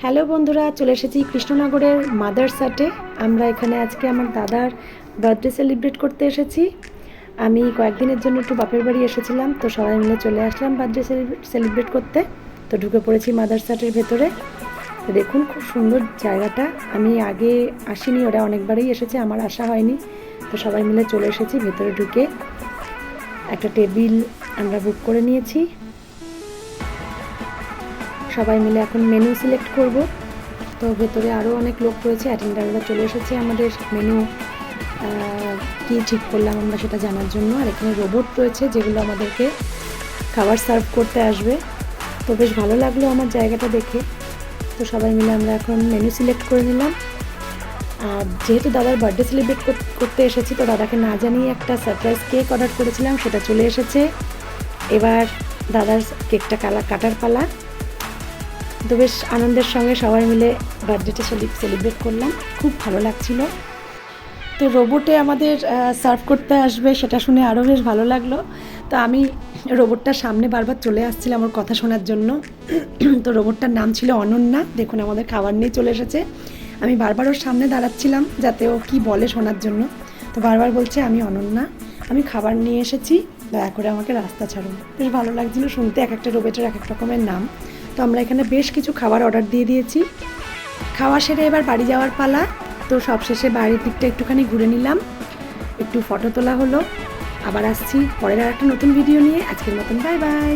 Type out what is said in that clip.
Hello বন্ধুরা, চলে এসেছি কৃষ্ণনগরের মাদারসাটে। আমরা এখানে আজকে আমার দাদার বার্থডে সেলিব্রেট করতে এসেছি। আমি কয়েকদিনের জন্য একটু বাপের বাড়ি এসেছিলাম, তো সবাই মিলে চলে আসলাম বার্থডে সেলিব্রেট করতে। তো ঢুকে পড়েছি মাদারসাটের ভেতরে। দেখুন খুব সুন্দর জায়গাটা। আমি আগে আসিনি, ওরা অনেকবারই এসেছে, আমার আসা হয়নি। তো সবাই মিলে চলে এসেছি। ভেতরে ঢুকে একটা টেবিল আমরা বুক করে নিয়েছি। সবাই মিলে এখন মেনু সিলেক্ট করব। তো ভেতরে আরও অনেক লোক রয়েছে, অ্যাটেন্ডাররা চলে এসেছে আমাদের মেনু কি ঠিক করলাম আমরা সেটা জানার জন্য। আর এখানে রোবট রয়েছে যেগুলো আমাদেরকে খাবার সার্ভ করতে আসবে। তো বেশ ভালো লাগলো আমার জায়গাটা দেখে। তো সবাই মিলে আমরা এখন মেনু সিলেক্ট করে নিলাম। আর যেহেতু দাদার বার্থডে সেলিব্রেট করতে এসেছি, তো দাদাকে না জানিয়ে একটা সারপ্রাইজ কেক অর্ডার করেছিলাম, সেটা চলে এসেছে। এবার দাদার কেকটা কাটার পালা। তো বেশ আনন্দের সঙ্গে সবাই মিলে বার্থডেটা সেলিব্রেট করলাম, খুব ভালো লাগছিল। তো রোবটে আমাদের সার্ভ করতে আসবে সেটা শুনে আরও বেশ ভালো লাগলো। তো আমি রোবটটার সামনে বারবার চলে আসছিলাম ওর কথা শোনার জন্য। তো রোবটটার নাম ছিল অনন্যা। দেখুন আমাদের খাবার নিয়ে চলে এসেছে। আমি বারবার ওর সামনে দাঁড়াচ্ছিলাম যাতে ও কি বলে শোনার জন্য। তো বারবার বলছে আমি অনন্যা, আমি খাবার নিয়ে এসেছি, দয়া করে আমাকে রাস্তা ছাড়ুন। বেশ ভালো লাগছিলো শুনতে, এক একটা রোবটের এক এক রকমের নাম। তো আমরা এখানে বেশ কিছু খাবার অর্ডার দিয়ে দিয়েছি। খাওয়া সেরে এবার বাড়ি যাওয়ার পালা। তো সবশেষে বাড়ির দিকটা একটুখানি ঘুরে নিলাম, একটু ফটো তোলা হলো। আবার আসছি পরের আর একটা নতুন ভিডিও নিয়ে। আজকের মতন বাই বাই।